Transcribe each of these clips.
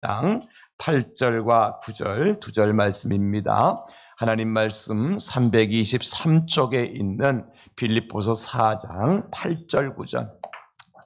4장 8절과 9절 두 절 말씀입니다. 하나님 말씀 323쪽에 있는 빌립보서 4장 8절 9절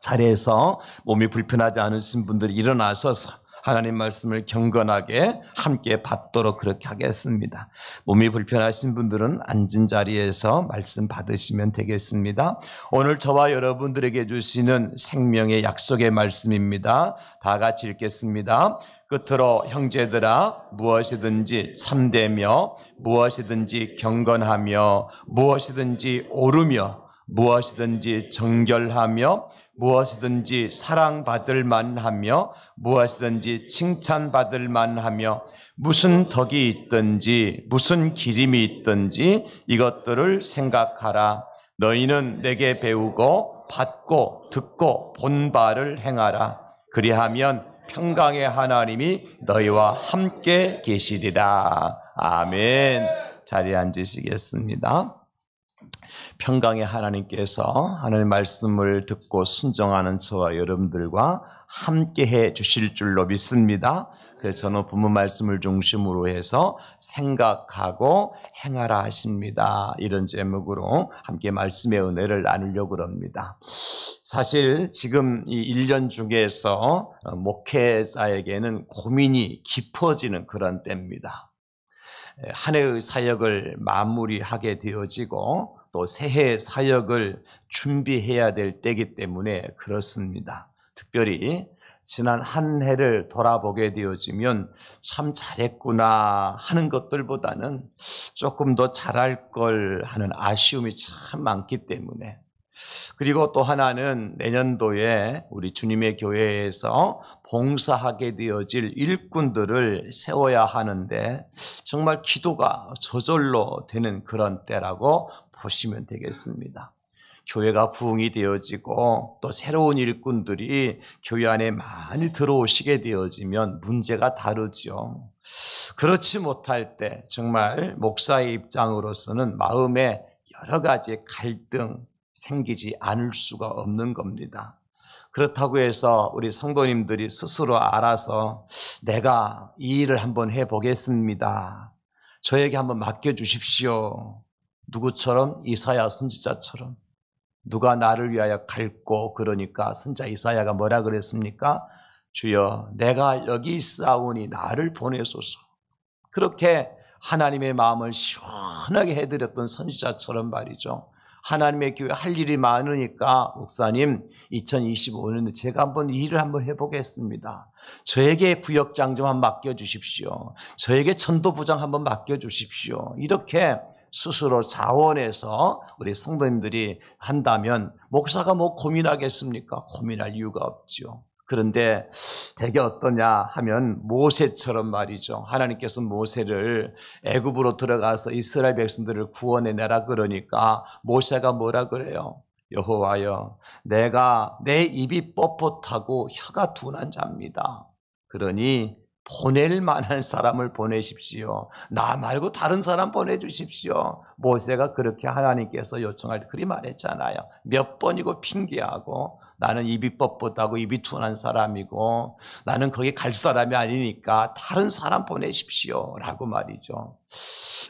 자리에서 몸이 불편하지 않으신 분들이 일어나셔서 하나님 말씀을 경건하게 함께 받도록 그렇게 하겠습니다. 몸이 불편하신 분들은 앉은 자리에서 말씀 받으시면 되겠습니다. 오늘 저와 여러분들에게 주시는 생명의 약속의 말씀입니다. 다 같이 읽겠습니다. 끝으로 형제들아 무엇이든지 참되며 무엇이든지 경건하며 무엇이든지 옳으며 무엇이든지 정결하며 무엇이든지 사랑받을 만하며 무엇이든지 칭찬받을 만하며 무슨 덕이 있든지 무슨 기림이 있든지 이것들을 생각하라. 너희는 내게 배우고 받고 듣고 본 바를 행하라. 그리하면 평강의 하나님이 너희와 함께 계시리라. 아멘. 자리에 앉으시겠습니다. 평강의 하나님께서 하나님의 말씀을 듣고 순종하는 저와 여러분들과 함께해 주실 줄로 믿습니다. 그래서 저는 본문 말씀을 중심으로 해서 생각하고 행하라 하십니다. 이런 제목으로 함께 말씀의 은혜를 나누려고 합니다. 사실 지금 이 1년 중에서 목회자에게는 고민이 깊어지는 그런 때입니다. 한 해의 사역을 마무리하게 되어지고 또 새해 사역을 준비해야 될 때이기 때문에 그렇습니다. 특별히 지난 한 해를 돌아보게 되어지면 참 잘했구나 하는 것들보다는 조금 더 잘할 걸 하는 아쉬움이 참 많기 때문에, 그리고 또 하나는 내년도에 우리 주님의 교회에서 봉사하게 되어질 일꾼들을 세워야 하는데 정말 기도가 저절로 되는 그런 때라고 보시면 되겠습니다. 교회가 부흥이 되어지고 또 새로운 일꾼들이 교회 안에 많이 들어오시게 되어지면 문제가 다르죠. 그렇지 못할 때 정말 목사의 입장으로서는 마음에 여러 가지 갈등 생기지 않을 수가 없는 겁니다. 그렇다고 해서 우리 성도님들이 스스로 알아서 내가 이 일을 한번 해보겠습니다, 저에게 한번 맡겨주십시오, 누구처럼? 이사야 선지자처럼. 누가 나를 위하여 갈고 그러니까 선지자 이사야가 뭐라 그랬습니까? 주여 내가 여기 있사오니 나를 보내소서. 그렇게 하나님의 마음을 시원하게 해드렸던 선지자처럼 말이죠. 하나님의 교회 할 일이 많으니까 목사님 2025년에 제가 한번 일을 한번 해보겠습니다, 저에게 구역장 좀 한번 맡겨주십시오, 저에게 전도부장 한번 맡겨주십시오, 이렇게 스스로 자원해서 우리 성도님들이 한다면 목사가 뭐 고민하겠습니까? 고민할 이유가 없죠. 그런데 대개 어떠냐 하면 모세처럼 말이죠. 하나님께서 모세를 애굽으로 들어가서 이스라엘 백성들을 구원해내라 그러니까 모세가 뭐라 그래요? 여호와여 내가 내 입이 뻣뻣하고 혀가 둔한 자입니다. 그러니 보낼 만한 사람을 보내십시오. 나 말고 다른 사람 보내주십시오. 모세가 그렇게 하나님께서 요청할 때 그리 말했잖아요. 몇 번이고 핑계하고 나는 입이 뻣뻣하고 입이 둔한 사람이고 나는 거기 갈 사람이 아니니까 다른 사람 보내십시오 라고 말이죠.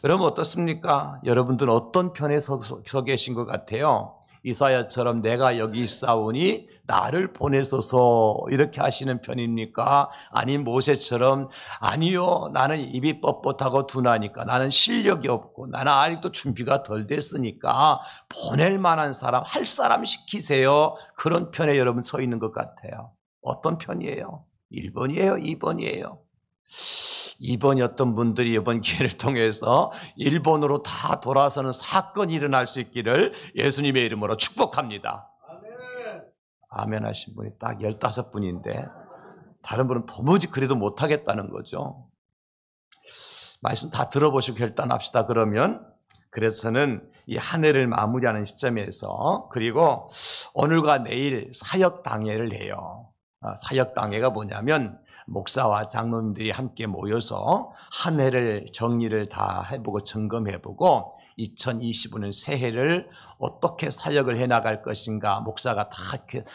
여러분 어떻습니까? 여러분들은 어떤 편에 서 계신 것 같아요? 이사야처럼 내가 여기 있사오니 나를 보내소서 이렇게 하시는 편입니까? 아니면 모세처럼 아니요 나는 입이 뻣뻣하고 둔하니까 나는 실력이 없고 나는 아직도 준비가 덜 됐으니까 보낼 만한 사람 할 사람 시키세요, 그런 편에 여러분 서 있는 것 같아요. 어떤 편이에요? 1번이에요? 2번이에요? 2번이었던 분들이 이번 기회를 통해서 1번으로 다 돌아서는 사건이 일어날 수 있기를 예수님의 이름으로 축복합니다. 아멘 하신 분이 딱 15분인데 다른 분은 도무지 그래도 못하겠다는 거죠. 말씀 다 들어보시고 결단합시다. 그러면 그래서는 이 한 해를 마무리하는 시점에서 그리고 오늘과 내일 사역당회를 해요. 사역당회가 뭐냐면 목사와 장로님들이 함께 모여서 한 해를 정리를 다 해보고 점검해보고 2025년 새해를 어떻게 사역을 해나갈 것인가 목사가 다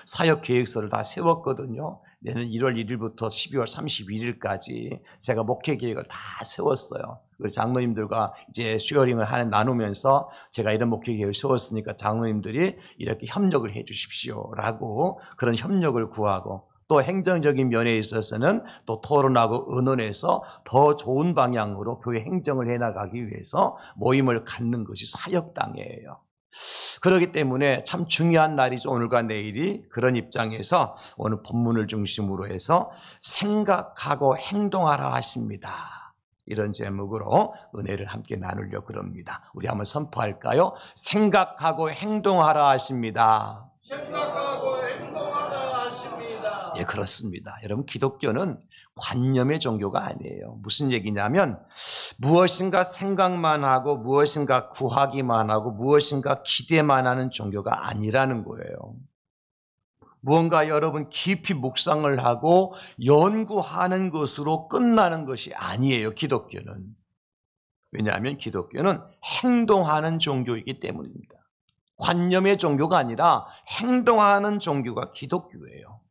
사역 계획서를 다 세웠거든요. 내년 1월 1일부터 12월 31일까지 제가 목회 계획을 다 세웠어요. 우리 장로님들과 이제 쉐어링을 나누면서 제가 이런 목회 계획을 세웠으니까 장로님들이 이렇게 협력을 해 주십시오라고 그런 협력을 구하고, 또 행정적인 면에 있어서는 또 토론하고 의논해서 더 좋은 방향으로 교회 행정을 해나가기 위해서 모임을 갖는 것이 사역당회예요. 그렇기 때문에 참 중요한 날이죠. 오늘과 내일이. 그런 입장에서 오늘 본문을 중심으로 해서 생각하고 행동하라 하십니다. 이런 제목으로 은혜를 함께 나누려고 합니다. 우리 한번 선포할까요? 생각하고 행동하라 하십니다. 생각하고 행동하라 하십니다. 예, 그렇습니다. 여러분, 기독교는 관념의 종교가 아니에요. 무슨 얘기냐면 무엇인가 생각만 하고 무엇인가 구하기만 하고 무엇인가 기대만 하는 종교가 아니라는 거예요. 무언가 여러분 깊이 묵상을 하고 연구하는 것으로 끝나는 것이 아니에요, 기독교는. 왜냐하면 기독교는 행동하는 종교이기 때문입니다. 관념의 종교가 아니라 행동하는 종교가 기독교예요.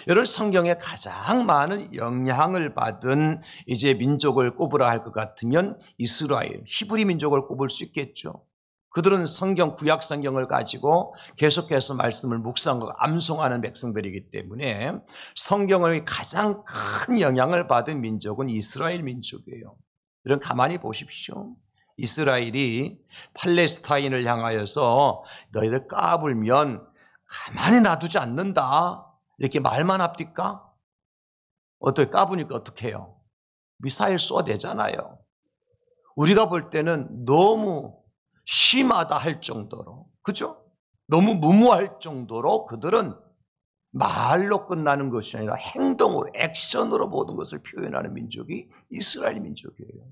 여러분, 성경에 가장 많은 영향을 받은 이제 민족을 꼽으라 할 것 같으면 이스라엘, 히브리 민족을 꼽을 수 있겠죠. 그들은 성경, 구약 성경을 가지고 계속해서 말씀을 묵상하고 암송하는 백성들이기 때문에 성경을 가장 큰 영향을 받은 민족은 이스라엘 민족이에요. 여러분, 가만히 보십시오. 이스라엘이 팔레스타인을 향하여서 너희들 까불면 가만히 놔두지 않는다, 이렇게 말만 합니까? 어떻게 까부니까 어떻게 해요? 미사일 쏘아대잖아요. 우리가 볼 때는 너무 심하다 할 정도로, 그죠? 너무 무모할 정도로 그들은 말로 끝나는 것이 아니라 행동으로, 액션으로 모든 것을 표현하는 민족이 이스라엘 민족이에요.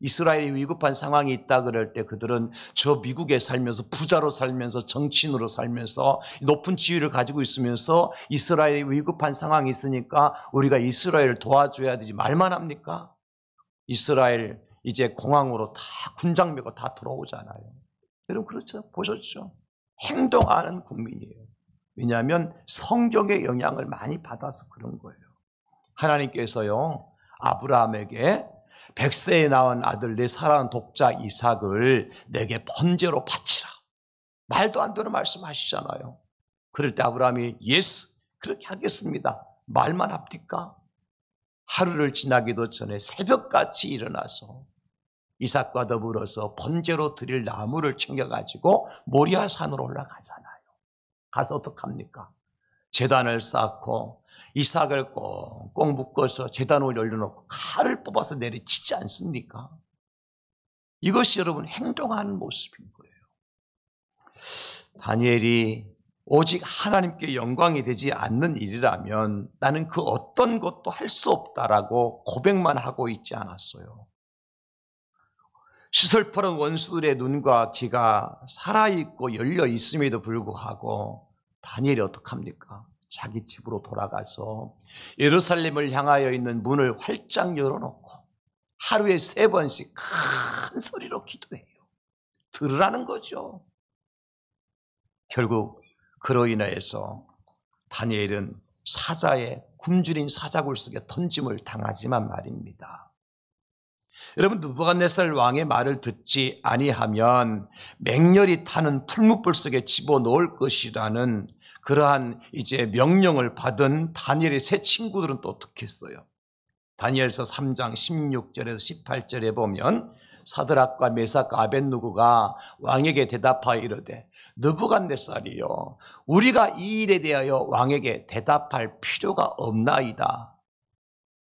이스라엘이 위급한 상황이 있다 그럴 때 그들은 저 미국에 살면서 부자로 살면서 정치인으로 살면서 높은 지위를 가지고 있으면서 이스라엘이 위급한 상황이 있으니까 우리가 이스라엘을 도와줘야 되지 말만 합니까? 이스라엘 이제 공항으로 다 군장 메고 다 들어오잖아요. 여러분, 그렇죠? 보셨죠? 행동하는 국민이에요. 왜냐하면 성경의 영향을 많이 받아서 그런 거예요. 하나님께서요, 아브라함에게 100세에 낳은 아들 내 사랑하는 독자 이삭을 내게 번제로 바치라, 말도 안 되는 말씀하시잖아요. 그럴 때 아브라함이 예스, 그렇게 하겠습니다, 말만 합니까? 하루를 지나기도 전에 새벽같이 일어나서 이삭과 더불어서 번제로 드릴 나무를 챙겨가지고 모리아 산으로 올라가잖아요. 가서 어떡합니까? 제단을 쌓고 이삭을 꽁꽁 묶어서 제단 위에 올려놓고 칼을 뽑아서 내리치지 않습니까? 이것이 여러분 행동하는 모습인 거예요. 다니엘이 오직 하나님께 영광이 되지 않는 일이라면 나는 그 어떤 것도 할 수 없다라고 고백만 하고 있지 않았어요. 시설퍼런 원수들의 눈과 귀가 살아있고 열려 있음에도 불구하고 다니엘이 어떡합니까? 자기 집으로 돌아가서 예루살렘을 향하여 있는 문을 활짝 열어놓고 하루에 3번씩 큰 소리로 기도해요. 들으라는 거죠. 결국 그로 인해서 다니엘은 사자의 굶주린 사자굴 속에 던짐을 당하지만 말입니다. 여러분, 느부갓네살 왕의 말을 듣지 아니하면 맹렬히 타는 풀무불 속에 집어넣을 것이라는 그러한 이제 명령을 받은 다니엘의 세 친구들은 또 어떻게 했어요? 다니엘서 3장 16절에서 18절에 보면 사드락과 메삭과 아벳느고가 왕에게 대답하여 이르되 느부갓네살이요, 우리가 이 일에 대하여 왕에게 대답할 필요가 없나이다.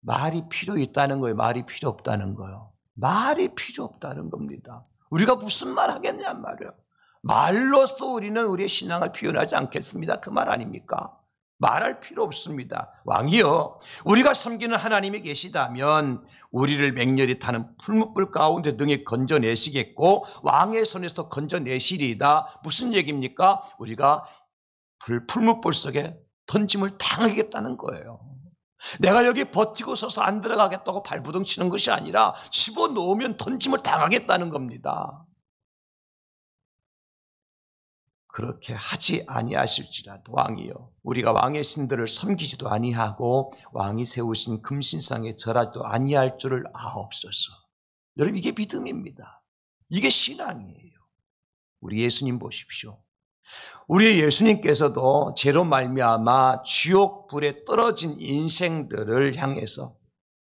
말이 필요 있다는 거예요? 말이 필요 없다는 거예요? 말이 필요 없다는 겁니다. 우리가 무슨 말 하겠냔 말이에요. 말로써 우리는 우리의 신앙을 표현하지 않겠습니다, 그 말 아닙니까? 말할 필요 없습니다. 왕이여, 우리가 섬기는 하나님이 계시다면 우리를 맹렬히 타는 풀무불 가운데 등에 건져내시겠고 왕의 손에서 건져내시리이다. 무슨 얘기입니까? 우리가 풀무불 속에 던짐을 당하겠다는 거예요. 내가 여기 버티고 서서 안 들어가겠다고 발부둥 치는 것이 아니라 집어넣으면 던짐을 당하겠다는 겁니다. 그렇게 하지 아니하실지라도 왕이요 우리가 왕의 신들을 섬기지도 아니하고 왕이 세우신 금신상에 절하지도 아니할 줄을 아옵소서. 여러분 이게 믿음입니다. 이게 신앙이에요. 우리 예수님 보십시오. 우리 예수님께서도 죄로 말미암아 지옥 불에 떨어진 인생들을 향해서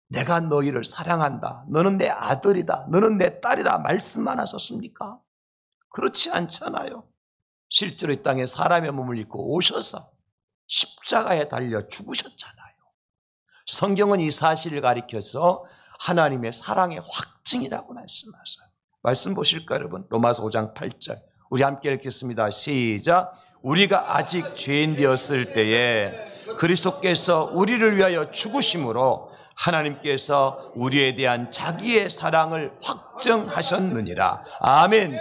내가 너희를 사랑한다. 너는 내 아들이다. 너는 내 딸이다. 말씀 안 하셨습니까? 그렇지 않잖아요. 실제로 이 땅에 사람의 몸을 입고 오셔서 십자가에 달려 죽으셨잖아요. 성경은 이 사실을 가리켜서 하나님의 사랑의 확증이라고 말씀하셔요. 말씀 보실까요, 여러분? 로마서 5장 8절. 우리 함께 읽겠습니다. 시작. 우리가 아직 죄인 되었을 때에 그리스도께서 우리를 위하여 죽으심으로 하나님께서 우리에 대한 자기의 사랑을 확증하셨느니라. 아멘.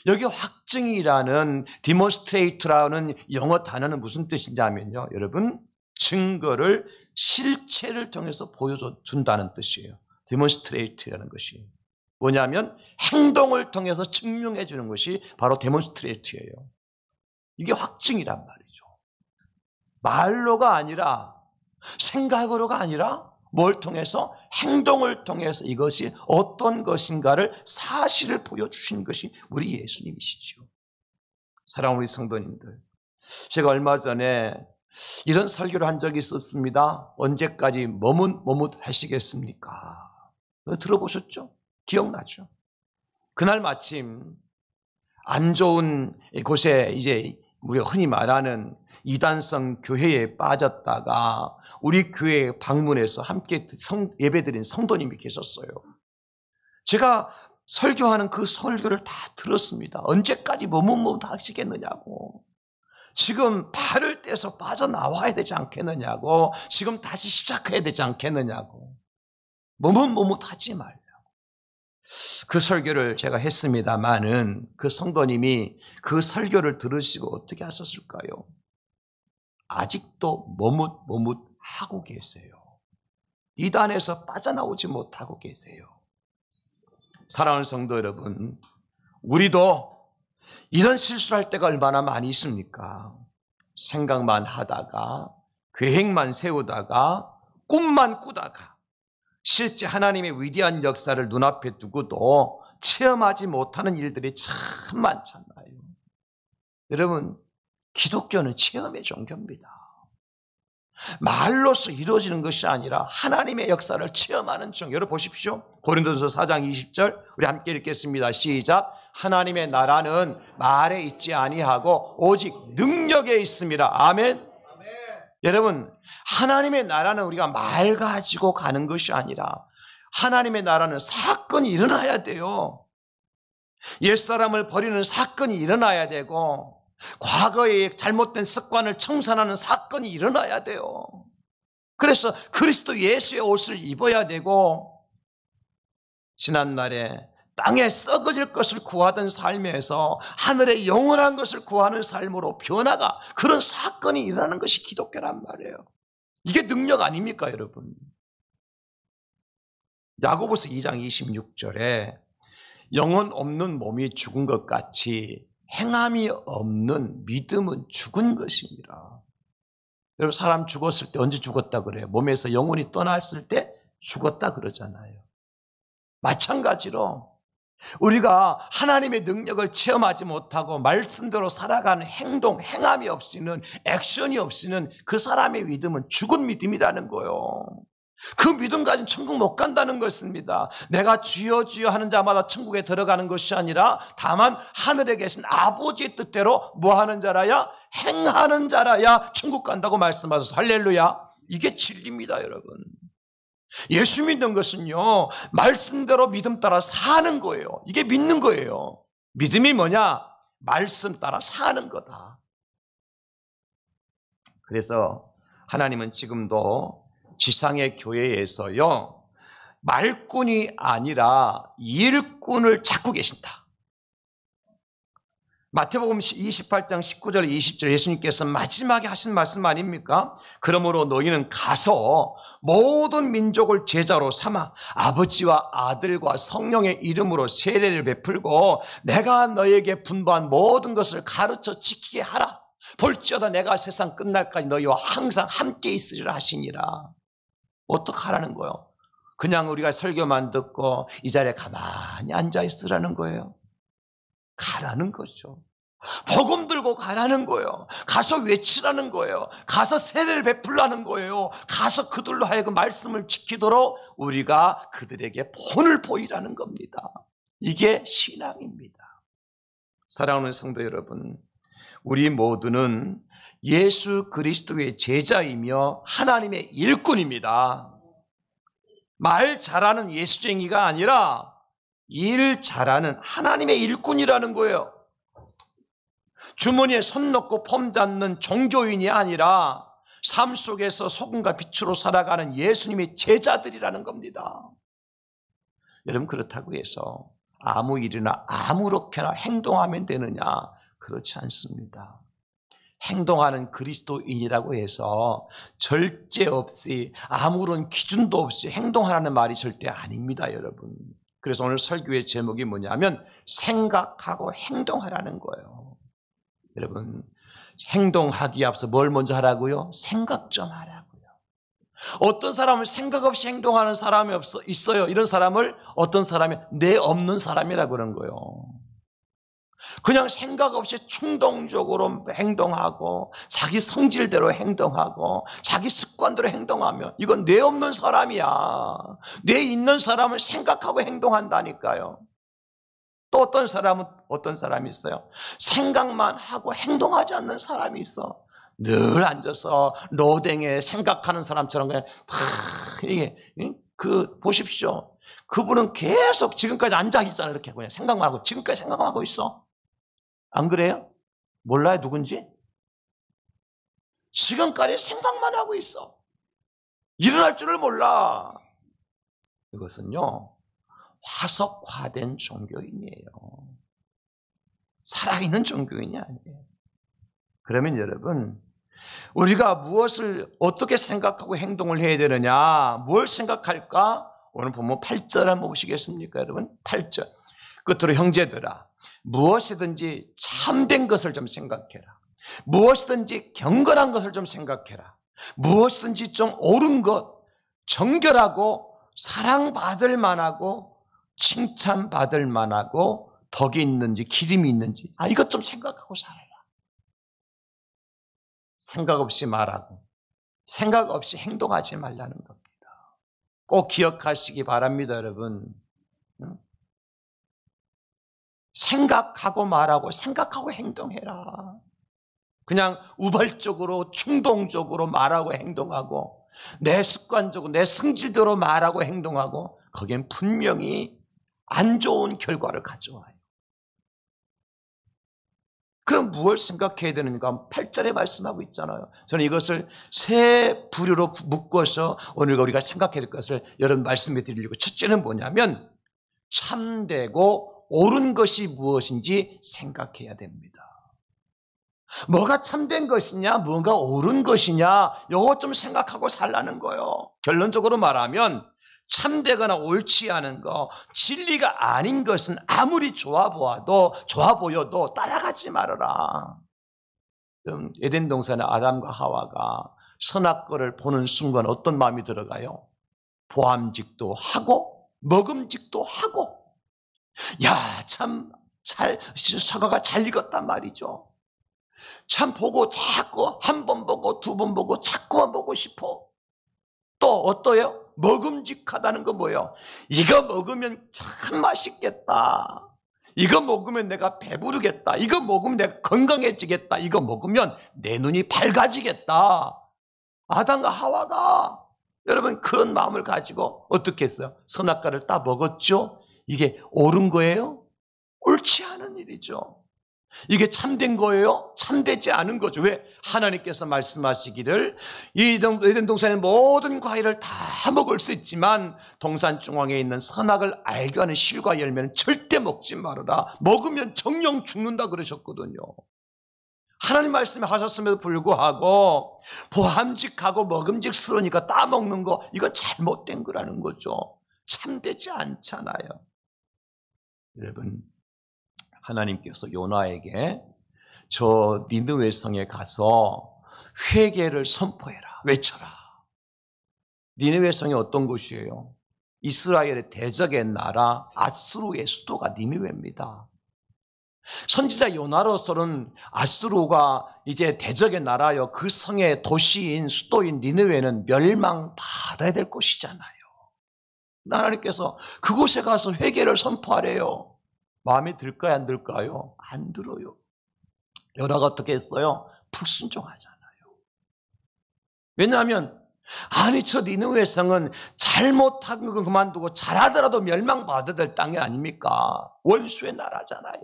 여기 확증이라는 demonstrate라는 영어 단어는 무슨 뜻이냐면요, 여러분 증거를 실체를 통해서 보여준다는 뜻이에요. demonstrate라는 것이 뭐냐면 행동을 통해서 증명해 주는 것이 바로 demonstrate예요. 이게 확증이란 말이죠. 말로가 아니라 생각으로가 아니라 뭘 통해서? 행동을 통해서 이것이 어떤 것인가를 사실을 보여주신 것이 우리 예수님이시죠. 사랑하는 우리 성도님들, 제가 얼마 전에 이런 설교를 한 적이 있었습니다. 언제까지 머뭇하시겠습니까? 들어보셨죠? 기억나죠? 그날 마침 안 좋은 곳에 이제 우리가 흔히 말하는 이단성 교회에 빠졌다가 우리 교회에 방문해서 함께 예배드린 성도님이 계셨어요. 제가 설교하는 그 설교를 다 들었습니다. 언제까지 머뭇하시겠느냐고. 지금 발을 떼서 빠져나와야 되지 않겠느냐고. 지금 다시 시작해야 되지 않겠느냐고. 머뭇하지 말라고. 그 설교를 제가 했습니다마는 그 성도님이 그 설교를 들으시고 어떻게 하셨을까요? 아직도 머뭇하고 계세요. 이단에서 빠져나오지 못하고 계세요. 사랑하는 성도 여러분, 우리도 이런 실수할 때가 얼마나 많이 있습니까? 생각만 하다가, 계획만 세우다가, 꿈만 꾸다가, 실제 하나님의 위대한 역사를 눈앞에 두고도 체험하지 못하는 일들이 참 많잖아요. 여러분, 기독교는 체험의 종교입니다. 말로서 이루어지는 것이 아니라 하나님의 역사를 체험하는 종. 여러분 보십시오. 고린도전서 4장 20절 우리 함께 읽겠습니다. 시작. 하나님의 나라는 말에 있지 아니하고 오직 능력에 있습니다. 아멘. 아멘. 여러분, 하나님의 나라는 우리가 말 가지고 가는 것이 아니라 하나님의 나라는 사건이 일어나야 돼요. 옛사람을 버리는 사건이 일어나야 되고 과거의 잘못된 습관을 청산하는 사건이 일어나야 돼요. 그래서 그리스도 예수의 옷을 입어야 되고 지난날에 땅에 썩어질 것을 구하던 삶에서 하늘의 영원한 것을 구하는 삶으로 변화가 그런 사건이 일어나는 것이 기독교란 말이에요. 이게 능력 아닙니까 여러분? 야고보서 2장 26절에 영혼 없는 몸이 죽은 것 같이 행함이 없는 믿음은 죽은 것입니다. 여러분 사람 죽었을 때 언제 죽었다 그래요? 몸에서 영혼이 떠났을 때 죽었다 그러잖아요. 마찬가지로 우리가 하나님의 능력을 체험하지 못하고 말씀대로 살아가는 행동, 행함이 없이는 액션이 없이는 그 사람의 믿음은 죽은 믿음이라는 거예요. 그 믿음 가진 천국 못 간다는 것입니다. 내가 주여 주여 하는 자마다 천국에 들어가는 것이 아니라 다만 하늘에 계신 아버지의 뜻대로 뭐 하는 자라야? 행하는 자라야 천국 간다고 말씀하셔서 할렐루야. 이게 진리입니다 여러분. 예수 믿는 것은요 말씀대로 믿음 따라 사는 거예요. 이게 믿는 거예요. 믿음이 뭐냐? 말씀 따라 사는 거다. 그래서 하나님은 지금도 지상의 교회에서요 말꾼이 아니라 일꾼을 찾고 계신다. 마태복음 28장 19절 20절 예수님께서 마지막에 하신 말씀 아닙니까? 그러므로 너희는 가서 모든 민족을 제자로 삼아 아버지와 아들과 성령의 이름으로 세례를 베풀고 내가 너희에게 분부한 모든 것을 가르쳐 지키게 하라. 볼지어다 내가 세상 끝날까지 너희와 항상 함께 있으리라 하시니라. 어떡하라는 거예요? 그냥 우리가 설교만 듣고 이 자리에 가만히 앉아 있으라는 거예요. 가라는 거죠. 복음 들고 가라는 거예요. 가서 외치라는 거예요. 가서 세례를 베풀라는 거예요. 가서 그들로 하여금 말씀을 지키도록 우리가 그들에게 본을 보이라는 겁니다. 이게 신앙입니다. 사랑하는 성도 여러분, 우리 모두는 예수 그리스도의 제자이며 하나님의 일꾼입니다. 말 잘하는 예수쟁이가 아니라 일 잘하는 하나님의 일꾼이라는 거예요. 주머니에 손 넣고 폼 잡는 종교인이 아니라 삶 속에서 소금과 빛으로 살아가는 예수님의 제자들이라는 겁니다. 여러분, 그렇다고 해서 아무 일이나 아무렇게나 행동하면 되느냐? 그렇지 않습니다. 행동하는 그리스도인이라고 해서 절제 없이 아무런 기준도 없이 행동하라는 말이 절대 아닙니다, 여러분. 그래서 오늘 설교의 제목이 뭐냐면 생각하고 행동하라는 거예요. 여러분, 행동하기에 앞서 뭘 먼저 하라고요? 생각 좀 하라고요. 어떤 사람은 생각 없이 행동하는 사람이 있어요. 이런 사람을 어떤 사람이 뇌 없는 사람이라고 그런 거예요. 그냥 생각 없이 충동적으로 행동하고 자기 성질대로 행동하고 자기 습관대로 행동하면 이건 뇌 없는 사람이야. 뇌 있는 사람은 생각하고 행동한다니까요. 또 어떤 사람이 있어요. 생각만 하고 행동하지 않는 사람이 있어. 늘 앉아서 로댕에 생각하는 사람처럼 그냥 다 이게 보십시오. 그분은 계속 지금까지 앉아 있잖아요. 이렇게 그냥 생각만 하고 지금까지 생각만 하고 있어. 안 그래요? 몰라요, 누군지? 지금까지 생각만 하고 있어. 일어날 줄을 몰라. 이것은요, 화석화된 종교인이에요. 살아있는 종교인이 아니에요. 그러면 여러분, 우리가 무엇을 어떻게 생각하고 행동을 해야 되느냐? 뭘 생각할까? 오늘 보면 8절 한번 보시겠습니까, 여러분? 8절. 끝으로 형제들아, 무엇이든지 참된 것을 좀 생각해라. 무엇이든지 경건한 것을 좀 생각해라. 무엇이든지 좀 옳은 것, 정결하고 사랑받을 만하고 칭찬받을 만하고 덕이 있는지 기림이 있는지 이것 좀 생각하고 살아라. 생각 없이 말하고 생각 없이 행동하지 말라는 겁니다. 꼭 기억하시기 바랍니다, 여러분. 생각하고 말하고 생각하고 행동해라. 그냥 우발적으로 충동적으로 말하고 행동하고 내 습관적으로 내 성질대로 말하고 행동하고 거기엔 분명히 안 좋은 결과를 가져와요. 그럼 무엇을 생각해야 되는가? 8절에 말씀하고 있잖아요. 저는 이것을 세 부류로 묶어서 오늘 우리가 생각해야 될 것을 여러분 말씀해 드리려고. 첫째는 뭐냐면 참되고 옳은 것이 무엇인지 생각해야 됩니다. 뭐가 참된 것이냐, 뭐가 옳은 것이냐, 이거 좀 생각하고 살라는 거예요. 결론적으로 말하면 참되거나 옳지 않은 거, 진리가 아닌 것은 아무리 좋아 보여도 따라가지 말아라. 에덴 동산의 아담과 하와가 선악과를 보는 순간 어떤 마음이 들어가요? 보암직도 하고 먹음직도 하고, 야, 참 사과가 잘 익었단 말이죠. 참 보고 자꾸 한 번 보고 두 번 보고 자꾸만 보고 싶어. 또 어떠요? 먹음직하다는 건 뭐예요? 이거 먹으면 참 맛있겠다. 이거 먹으면 내가 배부르겠다. 이거 먹으면 내가 건강해지겠다. 이거 먹으면 내 눈이 밝아지겠다. 아담과 하와가 여러분 그런 마음을 가지고 어떻게 했어요? 선악과를 따 먹었죠? 이게 옳은 거예요? 옳지 않은 일이죠. 이게 참된 거예요? 참되지 않은 거죠. 왜? 하나님께서 말씀하시기를 이 에덴 동산의 모든 과일을 다 먹을 수 있지만 동산 중앙에 있는 선악을 알게 하는 실과 열매는 절대 먹지 말아라. 먹으면 정령 죽는다 그러셨거든요. 하나님 말씀에 하셨음에도 불구하고 보함직하고 먹음직스러우니까 따먹는 거, 이건 잘못된 거라는 거죠. 참되지 않잖아요. 여러분, 하나님께서 요나에게 저 니느웨 성에 가서 회개를 선포해라, 외쳐라. 니느웨 성이 어떤 곳이에요? 이스라엘의 대적의 나라 아수르의 수도가 니느웨입니다. 선지자 요나로서는 아수르가 이제 대적의 나라여 그 성의 도시인 수도인 니느웨는 멸망받아야 될 곳이잖아요. 하나님께서 그곳에 가서 회개를 선포하래요. 마음에 들까요, 안 들까요? 안 들어요. 요나가 어떻게 했어요? 불순종하잖아요. 왜냐하면 아니 저 니느웨 성은 잘못한 거 그만두고 잘하더라도 멸망받아야 될 땅이 아닙니까? 원수의 나라잖아요.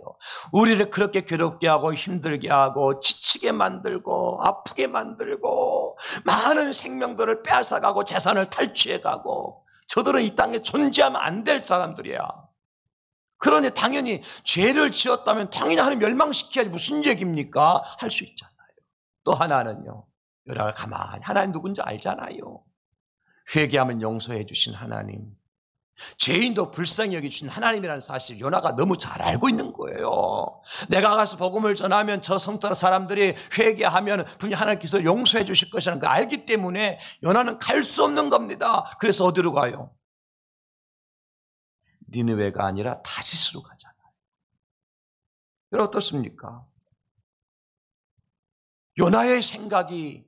우리를 그렇게 괴롭게 하고 힘들게 하고 지치게 만들고 아프게 만들고 많은 생명들을 빼앗아가고 재산을 탈취해가고 저들은 이 땅에 존재하면 안 될 사람들이야. 그러니 당연히 죄를 지었다면 당연히 하나님 멸망시켜야지 무슨 얘기입니까? 할 수 있잖아요. 또 하나는요, 요나가 가만히 하나님 누군지 알잖아요. 회개하면 용서해 주신 하나님, 죄인도 불쌍히 여겨주신 하나님이라는 사실 요나가 너무 잘 알고 있는 거예요. 내가 가서 복음을 전하면 저 성도 사람들이 회개하면 분명히 하나님께서 용서해 주실 것이라는 걸 알기 때문에 요나는 갈 수 없는 겁니다. 그래서 어디로 가요? 니느웨가 아니라 다시스로 가잖아요. 여러분 어떻습니까? 요나의 생각이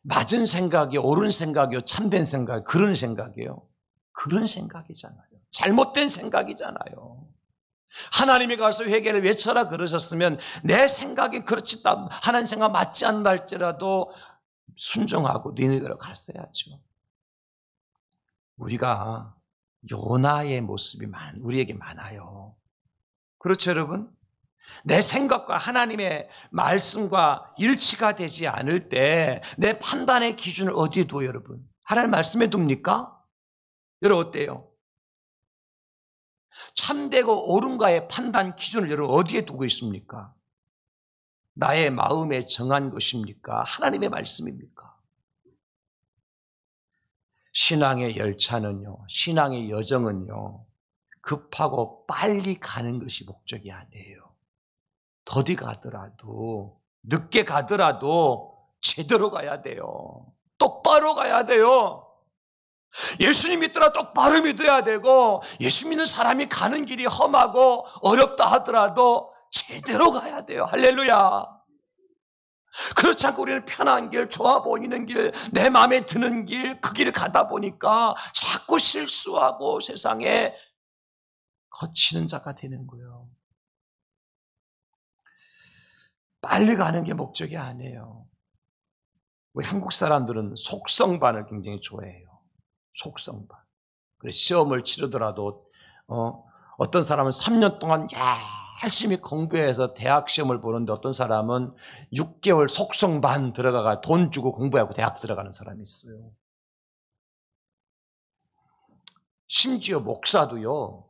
맞은 생각이 옳은 생각이요, 참된 생각, 그런 생각이에요. 그런 생각이잖아요. 잘못된 생각이잖아요. 하나님이 가서 회개를 외쳐라 그러셨으면 내 생각이 그렇지 하나님 생각 맞지 않는다 할지라도 순종하고 니느웨로 갔어야죠. 우리가 요나의 모습이 우리에게 많아요. 그렇죠, 여러분? 내 생각과 하나님의 말씀과 일치가 되지 않을 때 내 판단의 기준을 어디에 둬요, 여러분? 하나님 말씀에 둡니까? 여러분 어때요? 참되고 옳은가의 판단 기준을 여러분 어디에 두고 있습니까? 나의 마음에 정한 것입니까? 하나님의 말씀입니까? 신앙의 열차는요, 신앙의 여정은요, 급하고 빨리 가는 것이 목적이 아니에요. 더디 가더라도, 늦게 가더라도 제대로 가야 돼요. 똑바로 가야 돼요. 예수님 믿더라 똑바로 믿어야 되고, 예수 믿는 사람이 가는 길이 험하고 어렵다 하더라도 제대로 가야 돼요. 할렐루야. 그렇지 않고 우리는 편한 길, 좋아 보이는 길, 내 마음에 드는 길, 그 길을 가다 보니까 자꾸 실수하고 세상에 거치는 자가 되는 거예요. 빨리 가는 게 목적이 아니에요. 우리 한국 사람들은 속성반을 굉장히 좋아해요. 속성반. 그래서 시험을 치르더라도 어떤 사람은 3년 동안 열심히 공부해서 대학 시험을 보는데 어떤 사람은 6개월 속성반 들어가가 돈 주고 공부하고 대학 들어가는 사람이 있어요. 심지어 목사도요,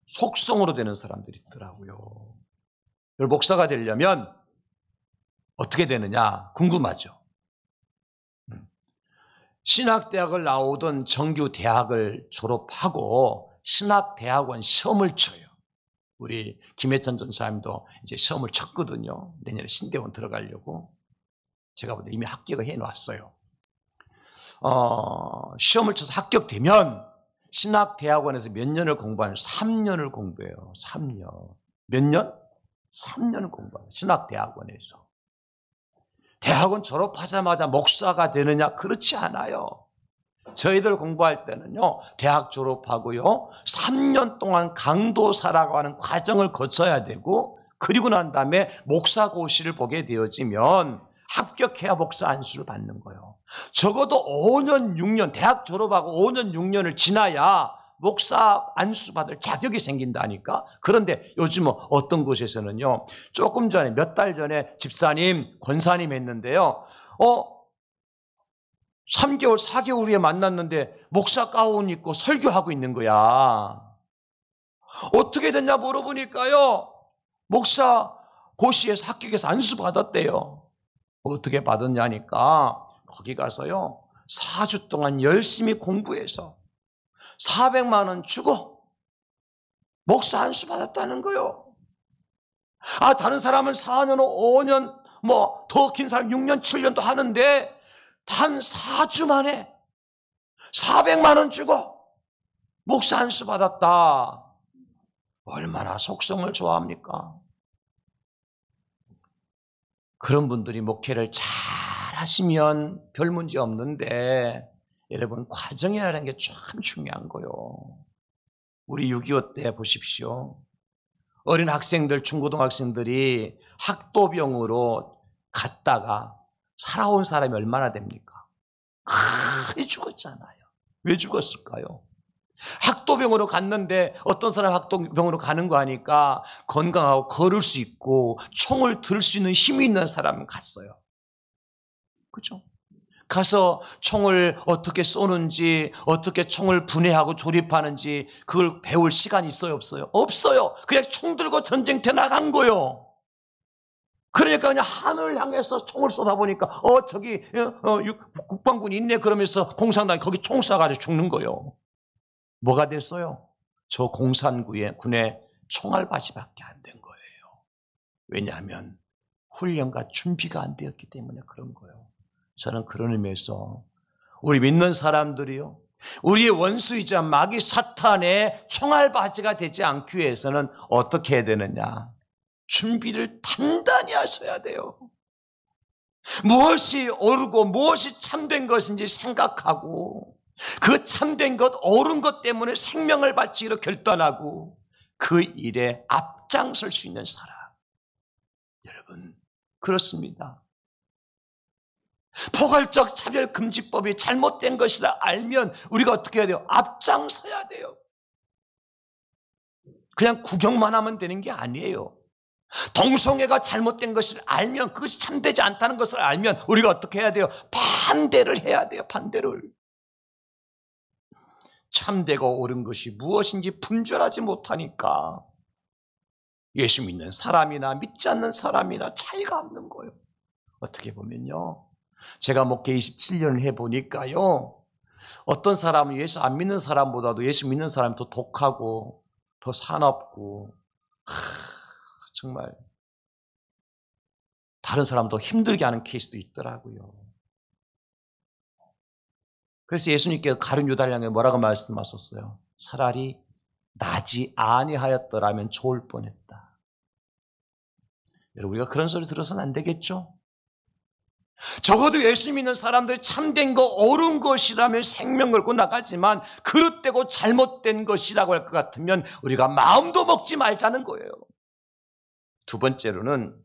속성으로 되는 사람들이 있더라고요. 목사가 되려면 어떻게 되느냐 궁금하죠. 신학대학을 나오던 정규 대학을 졸업하고 신학대학원 시험을 쳐요. 우리 김혜천 전사님도 이제 시험을 쳤거든요. 내년에 신대원 들어가려고. 제가 볼 때 이미 합격을 해놨어요. 시험을 쳐서 합격되면 신학대학원에서 몇 년을 공부하는 3년을 공부해요. 3년. 몇 년? 3년을 공부해요. 신학대학원에서. 대학원 졸업하자마자 목사가 되느냐? 그렇지 않아요. 저희들 공부할 때는요, 대학 졸업하고요, 3년 동안 강도사라고 하는 과정을 거쳐야 되고, 그리고 난 다음에 목사고시를 보게 되어지면 합격해야 목사 안수를 받는 거예요. 적어도 5년, 6년, 대학 졸업하고 5년, 6년을 지나야 목사 안수 받을 자격이 생긴다니까. 그런데 요즘은 어떤 곳에서는요, 조금 전에 몇 달 전에 집사님, 권사님 했는데요, 3개월, 4개월 후에 만났는데 목사 가운 입고 설교하고 있는 거야. 어떻게 됐냐 물어보니까요, 목사 고시에서 합격해서 안수 받았대요. 어떻게 받았냐니까 거기 가서요 4주 동안 열심히 공부해서 400만 원 주고 목사 안수 받았다는 거요. 다른 사람은 4년, 5년, 더 긴 사람 6년, 7년도 하는데 단 4주 만에 400만 원 주고 목사 안수 받았다. 얼마나 속성을 좋아합니까? 그런 분들이 목회를 잘 하시면 별 문제 없는데, 여러분, 과정이라는 게 참 중요한 거요. 우리 6.25 때 보십시오. 어린 학생들, 중고등학생들이 학도병으로 갔다가 살아온 사람이 얼마나 됩니까? 많이 죽었잖아요. 왜 죽었을까요? 학도병으로 갔는데 어떤 사람 학도병으로 가는 거 하니까 건강하고 걸을 수 있고 총을 들 수 있는 힘이 있는 사람은 갔어요. 그죠? 가서 총을 어떻게 쏘는지, 어떻게 총을 분해하고 조립하는지 그걸 배울 시간이 있어요, 없어요? 없어요. 그냥 총 들고 전쟁터 나간 거요. 그러니까 그냥 하늘을 향해서 총을 쏘다보니까 저기 국방군이 있네 그러면서 공산당이 거기 총 쏴가지고 죽는 거요. 뭐가 됐어요? 저 공산군의 총알바지밖에 안 된 거예요. 왜냐하면 훈련과 준비가 안 되었기 때문에 그런 거예요. 저는 그런 의미에서 우리 믿는 사람들이요, 우리의 원수이자 마귀 사탄의 총알바지가 되지 않기 위해서는 어떻게 해야 되느냐? 준비를 단단히 하셔야 돼요. 무엇이 옳고 무엇이 참된 것인지 생각하고 그 참된 것, 옳은 것 때문에 생명을 바치기로 결단하고 그 일에 앞장설 수 있는 사람. 여러분, 그렇습니다. 포괄적 차별금지법이 잘못된 것이라 알면 우리가 어떻게 해야 돼요? 앞장서야 돼요. 그냥 구경만 하면 되는 게 아니에요. 동성애가 잘못된 것을 알면, 그것이 참되지 않다는 것을 알면 우리가 어떻게 해야 돼요? 반대를 해야 돼요. 반대를. 참되고 옳은 것이 무엇인지 분별하지 못하니까 예수 믿는 사람이나 믿지 않는 사람이나 차이가 없는 거예요. 어떻게 보면요, 제가 목회 27년을 해보니까요, 어떤 사람은 예수 안 믿는 사람보다도 예수 믿는 사람이 더 독하고 더 사납고 정말 다른 사람 더 힘들게 하는 케이스도 있더라고요. 그래서 예수님께서 가룟 유다를 향해 뭐라고 말씀하셨어요? 차라리 나지 아니하였더라면 좋을 뻔했다. 여러분, 우리가 그런 소리 들어서는 안 되겠죠? 적어도 예수 믿는 사람들이 참된 거, 옳은 것이라면 생명 걸고 나가지만 그릇되고 잘못된 것이라고 할 것 같으면 우리가 마음도 먹지 말자는 거예요. 두 번째로는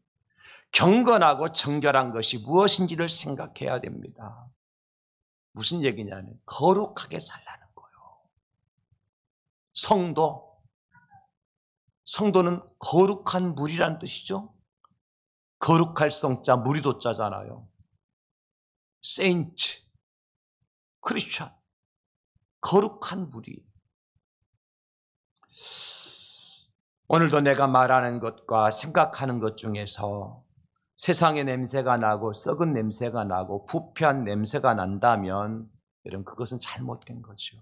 경건하고 정결한 것이 무엇인지를 생각해야 됩니다. 무슨 얘기냐면 거룩하게 살라는 거예요. 성도는 거룩한 물이란 뜻이죠. 거룩할 성자, 무리도 자잖아요. 세인트, 크리스천, 거룩한 무리. 오늘도 내가 말하는 것과 생각하는 것 중에서 세상의 냄새가 나고 썩은 냄새가 나고 부패한 냄새가 난다면 여러분, 그것은 잘못된 거죠.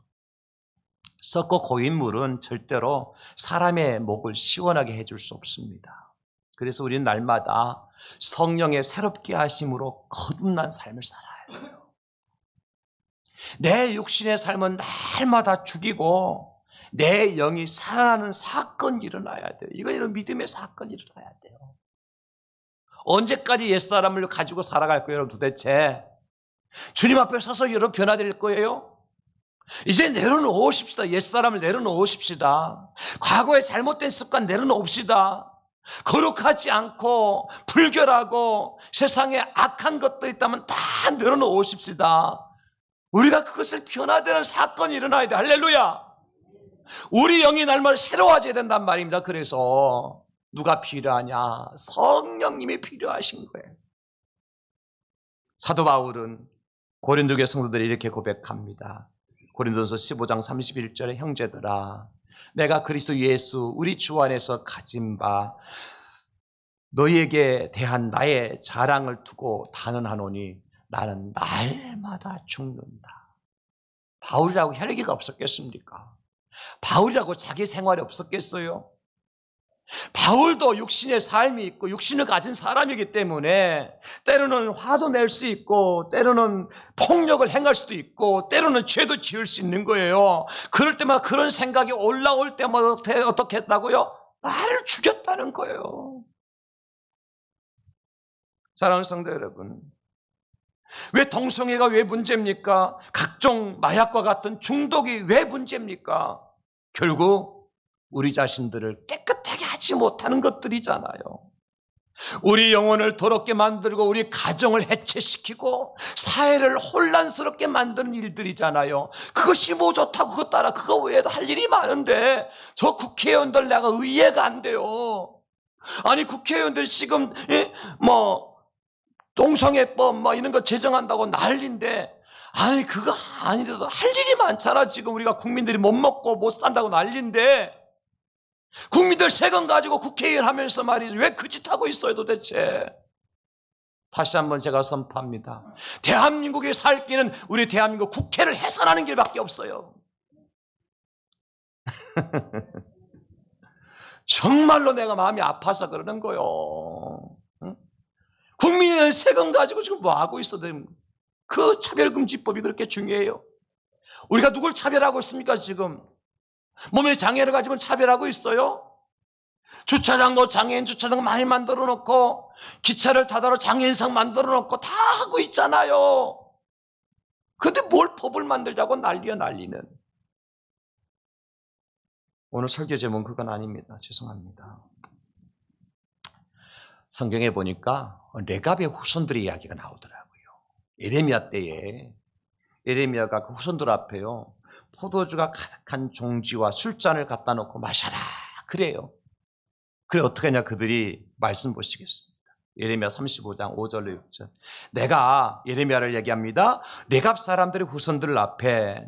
썩고 고인 물은 절대로 사람의 목을 시원하게 해줄 수 없습니다. 그래서 우리는 날마다 성령의 새롭게 하심으로 거듭난 삶을 살아야 돼요. 내 육신의 삶은 날마다 죽이고 내 영이 살아나는 사건이 일어나야 돼요. 이건 믿음의 사건이 일어나야 돼요. 언제까지 옛사람을 가지고 살아갈 거예요, 도대체? 주님 앞에 서서 여러분 변화될 거예요? 이제 내려놓으십시다. 옛사람을 내려놓으십시다. 과거의 잘못된 습관 내려놓읍시다. 거룩하지 않고 불결하고 세상에 악한 것들이 있다면 다 내려놓으십시다. 우리가 그것을 변화되는 사건이 일어나야 돼. 할렐루야. 우리 영이 날마다 새로워져야 된단 말입니다. 그래서 누가 필요하냐? 성령님이 필요하신 거예요. 사도 바울은 고린도교회 성도들이 이렇게 고백합니다. 고린도전서 15장 31절에 형제들아, 내가 그리스도 예수 우리 주 안에서 가진 바 너희에게 대한 나의 자랑을 두고 단언하노니 나는 날마다 죽는다. 바울이라고 혈기가 없었겠습니까? 바울이라고 자기 생활이 없었겠어요? 바울도 육신의 삶이 있고 육신을 가진 사람이기 때문에 때로는 화도 낼 수 있고 때로는 폭력을 행할 수도 있고 때로는 죄도 지을 수 있는 거예요. 그럴 때마다 그런 생각이 올라올 때마다 어떻게 했다고요? 나를 죽였다는 거예요. 사랑하는 성도 여러분, 왜 동성애가 왜 문제입니까? 각종 마약과 같은 중독이 왜 문제입니까? 결국 우리 자신들을 깨끗하게 하지 못하는 것들이잖아요. 우리 영혼을 더럽게 만들고 우리 가정을 해체시키고 사회를 혼란스럽게 만드는 일들이잖아요. 그것이 뭐 좋다고 그것 따라 그거 외에도 할 일이 많은데 저 국회의원들 내가 이해가 안 돼요. 아니 국회의원들이 지금 동성애법 이런 거 제정한다고 난리인데, 아니 그거 아니라도 할 일이 많잖아. 지금 우리가 국민들이 못 먹고 못 산다고 난리인데 국민들 세금 가지고 국회의원 하면서 말이지 왜 그 짓 하고 있어요 도대체. 다시 한번 제가 선포합니다. 대한민국에 살 길은 우리 대한민국 국회를 해산하는 길밖에 없어요. 정말로 내가 마음이 아파서 그러는 거요. 국민의 세금 가지고 지금 뭐 하고 있어도 그 차별금지법이 그렇게 중요해요. 우리가 누굴 차별하고 있습니까? 지금 몸에 장애를 가지고 차별하고 있어요. 주차장도 장애인 주차장 많이 만들어 놓고 기차를 타다로 장애인상 만들어 놓고 다 하고 있잖아요. 근데 뭘 법을 만들자고 난리야 난리는. 오늘 설교 제목은 그건 아닙니다. 죄송합니다. 성경에 보니까 레갑의 후손들의 이야기가 나오더라고요. 예레미야 때에 예레미야가 그 후손들 앞에요, 포도주가 가득한 종지와 술잔을 갖다 놓고 마셔라 그래요. 그래 어떻게 하냐, 그들이 말씀 보시겠습니다. 예레미야 35장 5절로 6절. 내가 예레미야를 얘기합니다. 레갑 사람들의 후손들 앞에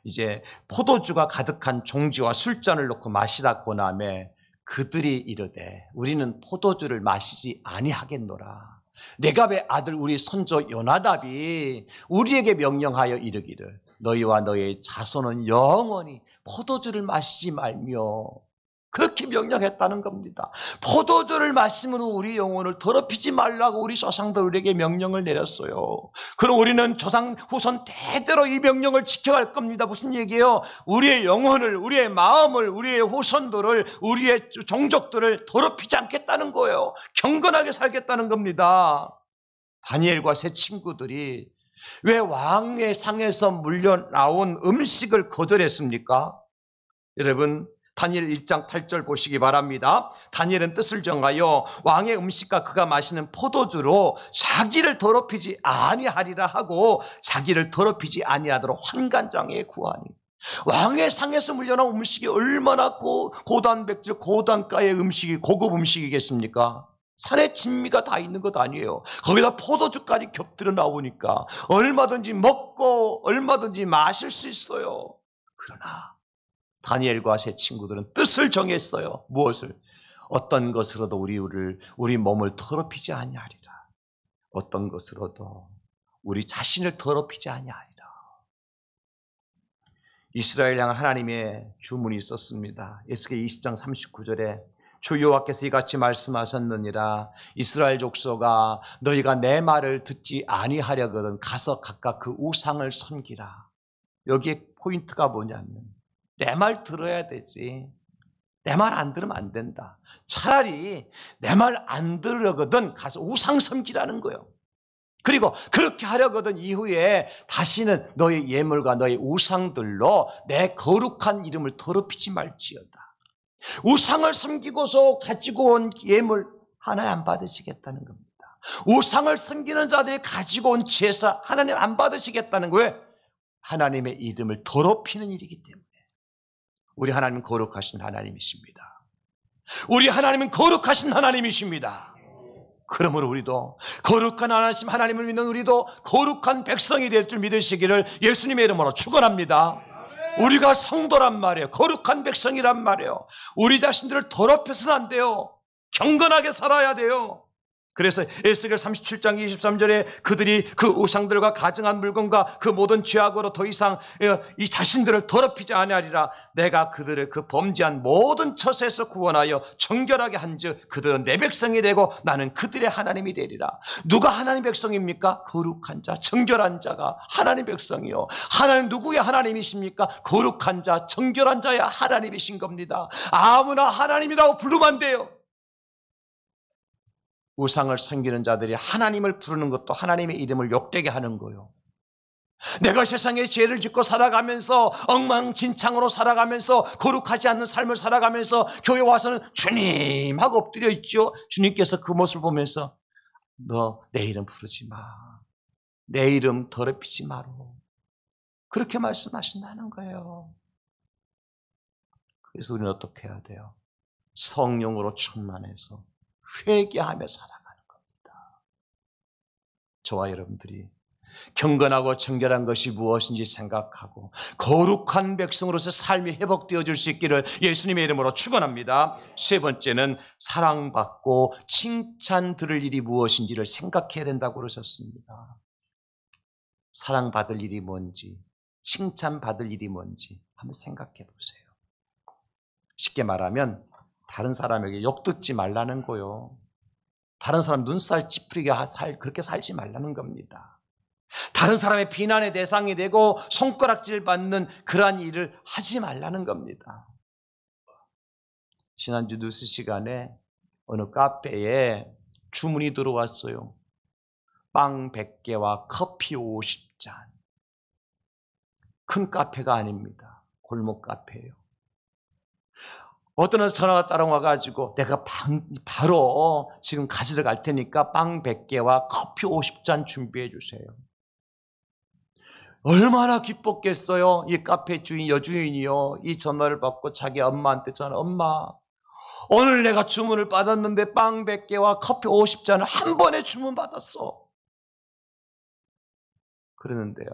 이제 포도주가 가득한 종지와 술잔을 놓고 마시라 고나매 그들이 이르되 우리는 포도주를 마시지 아니하겠노라. 레갑의 아들 우리 선조 요나답이 우리에게 명령하여 이르기를 너희와 너희의 자손은 영원히 포도주를 마시지 말며, 그렇게 명령했다는 겁니다. 포도주를 마시면 우리 영혼을 더럽히지 말라고 우리 조상들 우리에게 명령을 내렸어요. 그럼 우리는 조상 후손 대대로 이 명령을 지켜갈 겁니다. 무슨 얘기예요? 우리의 영혼을, 우리의 마음을, 우리의 후손들을, 우리의 종족들을 더럽히지 않겠다는 거예요. 경건하게 살겠다는 겁니다. 다니엘과 세 친구들이 왜 왕의 상에서 물려나온 음식을 거절했습니까? 여러분, 다니엘 1장 8절 보시기 바랍니다. 다니엘은 뜻을 정하여 왕의 음식과 그가 마시는 포도주로 자기를 더럽히지 아니하리라 하고 자기를 더럽히지 아니하도록 환관장에 구하니, 왕의 상에서 물려나온 음식이 얼마나 고단백질 고단가의 음식이 고급 음식이겠습니까? 산에 진미가 다 있는 것 아니에요. 거기다 포도주까지 곁들여 나오니까 얼마든지 먹고 얼마든지 마실 수 있어요. 그러나 다니엘과 세 친구들은 뜻을 정했어요. 무엇을? 어떤 것으로도 우리 몸을 더럽히지 아니하리라. 어떤 것으로도 우리 자신을 더럽히지 아니하리라. 이스라엘 향한 하나님의 주문이 있었습니다. 에스겔 20장 39절에 주 여호와께서 이같이 말씀하셨느니라. 이스라엘 족속아, 너희가 내 말을 듣지 아니하려거든 가서 각각 그 우상을 섬기라. 여기에 포인트가 뭐냐면 내 말 들어야 되지. 내 말 안 들으면 안 된다. 차라리 내 말 안 들으려거든 가서 우상 섬기라는 거예요. 그리고 그렇게 하려거든 이후에 다시는 너의 예물과 너의 우상들로 내 거룩한 이름을 더럽히지 말지어다. 우상을 섬기고서 가지고 온 예물 하나님 안 받으시겠다는 겁니다. 우상을 섬기는 자들이 가지고 온 제사 하나님 안 받으시겠다는 거예요. 하나님의 이름을 더럽히는 일이기 때문에. 우리 하나님은 거룩하신 하나님이십니다. 우리 하나님은 거룩하신 하나님이십니다. 그러므로 우리도 거룩한 하나님을 믿는 우리도 거룩한 백성이 될 줄 믿으시기를 예수님의 이름으로 축원합니다. 우리가 성도란 말이에요. 거룩한 백성이란 말이에요. 우리 자신들을 더럽혀서는 안 돼요. 경건하게 살아야 돼요. 그래서 에스겔 37장 23절에 그들이 그 우상들과 가증한 물건과 그 모든 죄악으로 더 이상 이 자신들을 더럽히지 아니하리라. 내가 그들을 그 범죄한 모든 처세에서 구원하여 정결하게 한즉 그들은 내 백성이 되고 나는 그들의 하나님이 되리라. 누가 하나님 백성입니까? 거룩한 자, 정결한 자가 하나님 백성이요. 하나님 누구의 하나님이십니까? 거룩한 자, 정결한 자의 하나님이신 겁니다. 아무나 하나님이라고 부르면 안 돼요. 우상을 섬기는 자들이 하나님을 부르는 것도 하나님의 이름을 욕되게 하는 거예요. 내가 세상에 죄를 짓고 살아가면서 엉망진창으로 살아가면서 거룩하지 않는 삶을 살아가면서 교회 와서는 주님 하고 엎드려 있죠. 주님께서 그 모습을 보면서 너 내 이름 부르지 마. 내 이름 더럽히지 마로. 그렇게 말씀하신다는 거예요. 그래서 우리는 어떻게 해야 돼요? 성령으로 충만해서 회개하며 살아가는 겁니다. 저와 여러분들이 경건하고 정결한 것이 무엇인지 생각하고 거룩한 백성으로서 삶이 회복되어질 수 있기를 예수님의 이름으로 축원합니다. 세 번째는 사랑받고 칭찬 들을 일이 무엇인지를 생각해야 된다고 그러셨습니다. 사랑받을 일이 뭔지, 칭찬받을 일이 뭔지 한번 생각해 보세요. 쉽게 말하면 다른 사람에게 욕 듣지 말라는 거요. 다른 사람 눈살 찌푸리게 그렇게 살지 말라는 겁니다. 다른 사람의 비난의 대상이 되고 손가락질 받는 그러한 일을 하지 말라는 겁니다. 지난주 뉴스 시간에 어느 카페에 주문이 들어왔어요. 빵 100개와 커피 50잔. 큰 카페가 아닙니다. 골목 카페예요. 어떤 전화가 따라와가지고 내가 바로 지금 가지러 갈 테니까 빵 100개와 커피 50잔 준비해 주세요. 얼마나 기뻤겠어요. 이 카페 주인, 여주인이요. 이 전화를 받고 자기 엄마한테 전화, 엄마 오늘 내가 주문을 받았는데 빵 100개와 커피 50잔을 한 번에 주문 받았어. 그러는데요,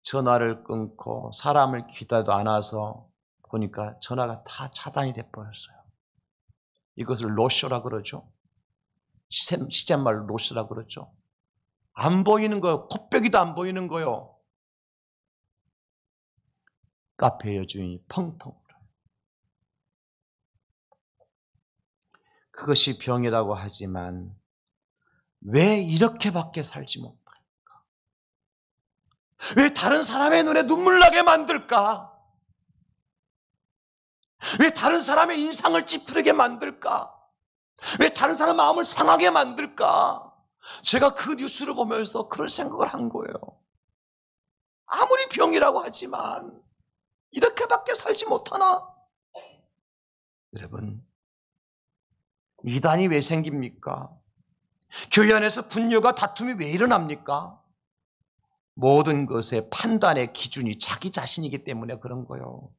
전화를 끊고 사람을 기다려도 안 와서 보니까 전화가 다 차단이 돼버렸어요. 이것을 노쇼라 그러죠. 시쳇말로 노쇼라 그러죠. 안 보이는 거예요. 코빼기도 안 보이는 거예요. 카페 여주인이 펑펑 울어요. 그것이 병이라고 하지만 왜 이렇게밖에 살지 못할까? 왜 다른 사람의 눈에 눈물 나게 만들까? 왜 다른 사람의 인상을 찌푸리게 만들까? 왜 다른 사람 마음을 상하게 만들까? 제가 그 뉴스를 보면서 그런 생각을 한 거예요. 아무리 병이라고 하지만 이렇게밖에 살지 못하나? 여러분, 이단이 왜 생깁니까? 교회 안에서 분열과 다툼이 왜 일어납니까? 모든 것의 판단의 기준이 자기 자신이기 때문에 그런 거예요.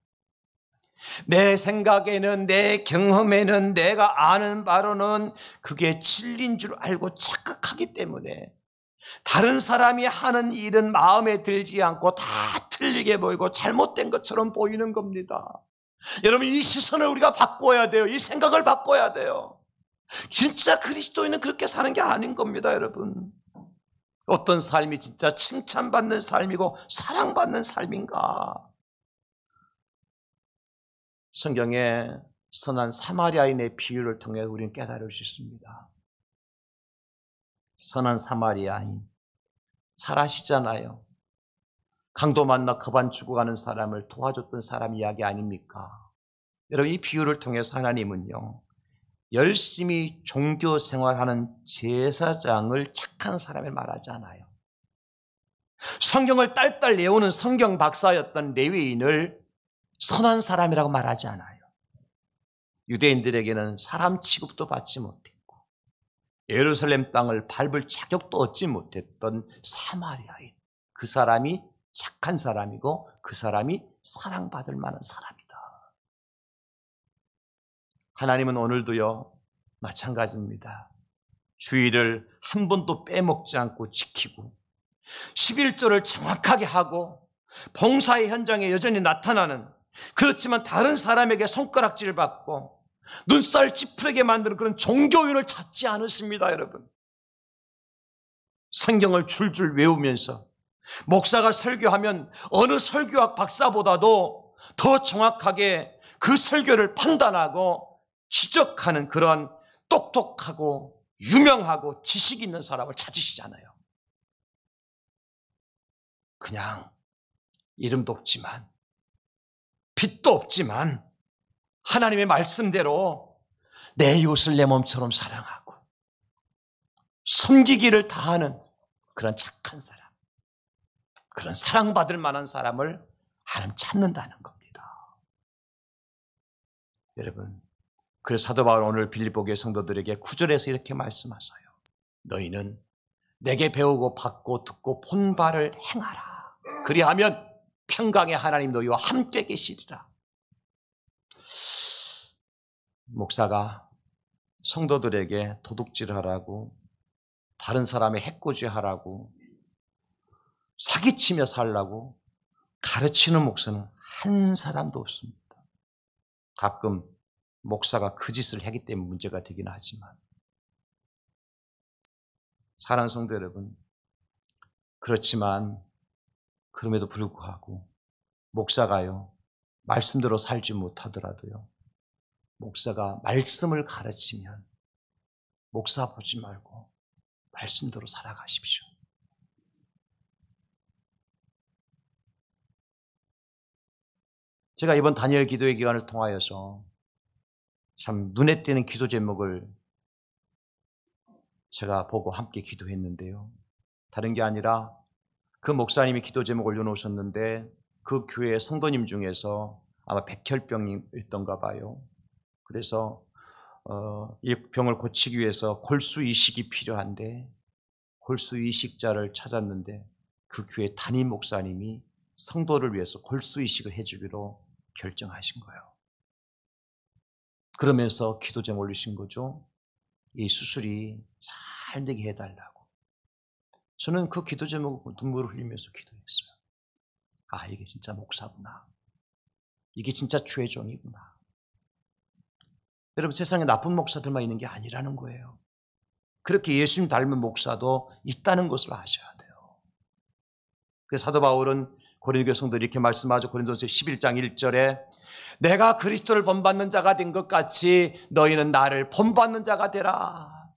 내 생각에는, 내 경험에는, 내가 아는 바로는 그게 진리인 줄 알고 착각하기 때문에 다른 사람이 하는 일은 마음에 들지 않고 다 틀리게 보이고 잘못된 것처럼 보이는 겁니다. 여러분, 이 시선을 우리가 바꿔야 돼요. 이 생각을 바꿔야 돼요. 진짜 그리스도인은 그렇게 사는 게 아닌 겁니다, 여러분. 어떤 삶이 진짜 칭찬받는 삶이고 사랑받는 삶인가? 성경에 선한 사마리아인의 비유를 통해 우리는 깨달을 수 있습니다. 선한 사마리아인, 잘아시잖아요. 강도 만나 거반 죽어가는 사람을 도와줬던 사람 이야기 아닙니까? 여러분, 이 비유를 통해서 하나님은요, 열심히 종교 생활하는 제사장을 착한 사람을 말하지 않아요. 성경을 딸딸 외우는 성경 박사였던 레위인을 선한 사람이라고 말하지 않아요. 유대인들에게는 사람 취급도 받지 못했고 예루살렘 땅을 밟을 자격도 얻지 못했던 사마리아인, 그 사람이 착한 사람이고 그 사람이 사랑받을 만한 사람이다. 하나님은 오늘도요 마찬가지입니다. 주일을 한 번도 빼먹지 않고 지키고 11조를 정확하게 하고 봉사의 현장에 여전히 나타나는, 그렇지만 다른 사람에게 손가락질을 받고 눈살 찌푸리게 만드는 그런 종교인을 찾지 않으십니다. 여러분, 성경을 줄줄 외우면서 목사가 설교하면 어느 설교학 박사보다도 더 정확하게 그 설교를 판단하고 지적하는 그런 똑똑하고 유명하고 지식 있는 사람을 찾으시잖아요. 그냥 이름도 없지만 빚도 없지만 하나님의 말씀대로 내 이웃을 내 몸처럼 사랑하고 섬기기를 다하는 그런 착한 사람, 그런 사랑받을 만한 사람을 하나님 찾는다는 겁니다. 여러분, 그래서 사도 바울은 오늘 빌립보 교회 성도들에게 9절에서 이렇게 말씀하세요. 너희는 내게 배우고 받고 듣고 본 바를 행하라. 그리하면 평강의 하나님 너희와 함께 계시리라. 목사가 성도들에게 도둑질하라고, 다른 사람의 해코지하라고, 사기치며 살라고 가르치는 목사는 한 사람도 없습니다. 가끔 목사가 그 짓을 하기 때문에 문제가 되긴 하지만, 사랑하는 성도 여러분, 그렇지만 그럼에도 불구하고 목사가요 말씀대로 살지 못하더라도요, 목사가 말씀을 가르치면 목사 보지 말고 말씀대로 살아가십시오. 제가 이번 다니엘 기도회 기간을 통하여서 참 눈에 띄는 기도 제목을 제가 보고 함께 기도했는데요, 다른 게 아니라 그 목사님이 기도 제목을 올려놓으셨는데 그 교회 성도님 중에서 아마 백혈병이었던가 봐요. 그래서 이 병을 고치기 위해서 골수 이식이 필요한데 골수 이식자를 찾았는데 그 교회 담임 목사님이 성도를 위해서 골수 이식을 해주기로 결정하신 거예요. 그러면서 기도 제목을 올리신 거죠. 이 수술이 잘 되게 해달라고. 저는 그 기도 제목을 눈물을 흘리면서 기도했어요. 아, 이게 진짜 목사구나. 이게 진짜 주의 종이구나. 여러분, 세상에 나쁜 목사들만 있는 게 아니라는 거예요. 그렇게 예수님 닮은 목사도 있다는 것을 아셔야 돼요. 그래서 사도 바울은 고린도 성도들이 이렇게 말씀하죠. 고린도서 11장 1절에 내가 그리스도를 본받는 자가 된 것 같이 너희는 나를 본받는 자가 되라.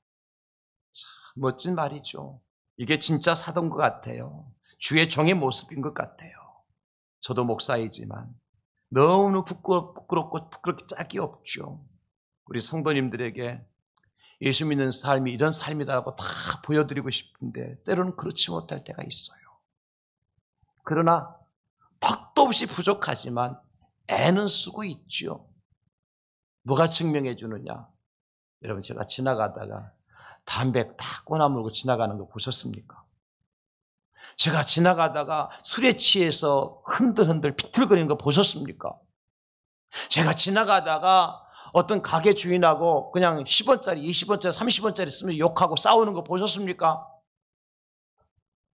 참 멋진 말이죠. 이게 진짜 사도인 것 같아요. 주의 종의 모습인 것 같아요. 저도 목사이지만 너무 부끄럽고 부끄럽게 짝이 없죠. 우리 성도님들에게 예수 믿는 삶이 이런 삶이다라고 다 보여드리고 싶은데 때로는 그렇지 못할 때가 있어요. 그러나 턱도 없이 부족하지만 애는 쓰고 있죠. 뭐가 증명해 주느냐? 여러분, 제가 지나가다가 담배 다 꼬나물고 지나가는 거 보셨습니까? 제가 지나가다가 술에 취해서 흔들흔들 비틀거리는 거 보셨습니까? 제가 지나가다가 어떤 가게 주인하고 그냥 10원짜리, 20원짜리, 30원짜리 쓰면 욕하고 싸우는 거 보셨습니까?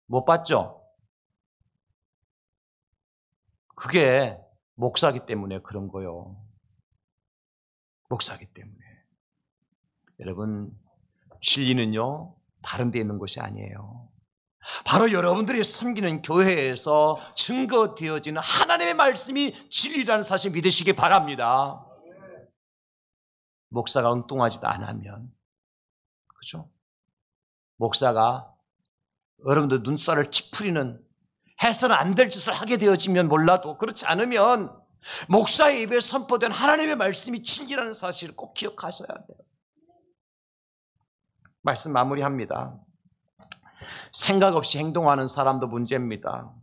못 봤죠? 그게 목사기 때문에 그런 거요. 목사기 때문에. 여러분, 진리는요 다른 데 있는 것이 아니에요. 바로 여러분들이 섬기는 교회에서 증거되어지는 하나님의 말씀이 진리라는 사실 믿으시기 바랍니다. 목사가 엉뚱하지도 않으면, 그죠? 목사가 여러분들 눈살을 찌푸리는, 해서는 안 될 짓을 하게 되어지면 몰라도, 그렇지 않으면 목사의 입에 선포된 하나님의 말씀이 진리라는 사실을 꼭 기억하셔야 돼요. 말씀 마무리합니다. 생각 없이 행동하는 사람도 문제입니다.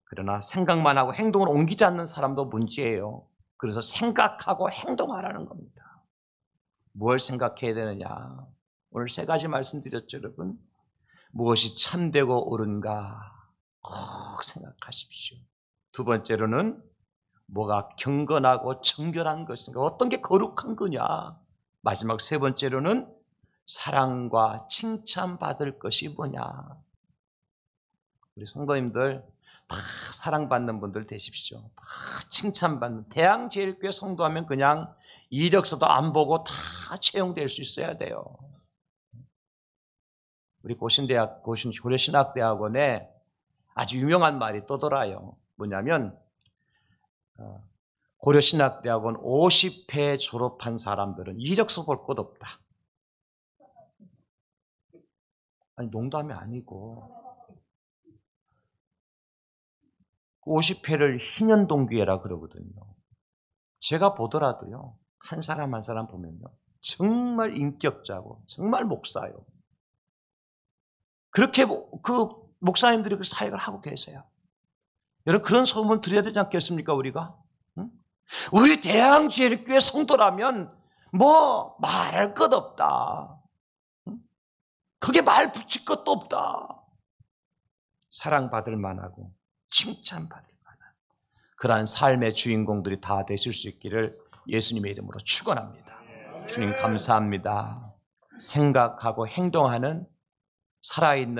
그러나 생각만 하고 행동을 옮기지 않는 사람도 문제예요. 그래서 생각하고 행동하라는 겁니다. 뭘 생각해야 되느냐? 오늘 세 가지 말씀드렸죠, 여러분. 무엇이 참되고 옳은가 꼭 생각하십시오. 두 번째로는 뭐가 경건하고 정결한 것인가? 어떤 게 거룩한 거냐? 마지막 세 번째로는 사랑과 칭찬받을 것이 뭐냐? 우리 성도님들 다 사랑받는 분들 되십시오. 다 칭찬받는, 대양제일교회 성도하면 그냥 이력서도 안 보고 다 채용될 수 있어야 돼요. 우리 고려신학대학원에 아주 유명한 말이 떠돌아요. 뭐냐면 고려신학대학원 50회 졸업한 사람들은 이력서 볼 것 없다. 아니, 농담이 아니고 50회를 희년동기회라 그러거든요. 제가 보더라도요, 한 사람 한 사람 보면요, 정말 인격자고 정말 목사요. 그렇게 그 목사님들이 그 사역을 하고 계세요. 여러분, 그런 소문 드려야 되지 않겠습니까, 우리가? 응? 우리 대양제일교회 성도라면 뭐 말할 것 없다. 응? 그게 말 붙일 것도 없다. 사랑받을 만하고 칭찬받을 만한 그러한 삶의 주인공들이 다 되실 수 있기를 예수님의 이름으로 축원합니다. 주님 감사합니다. 생각하고 행동하는 살아있는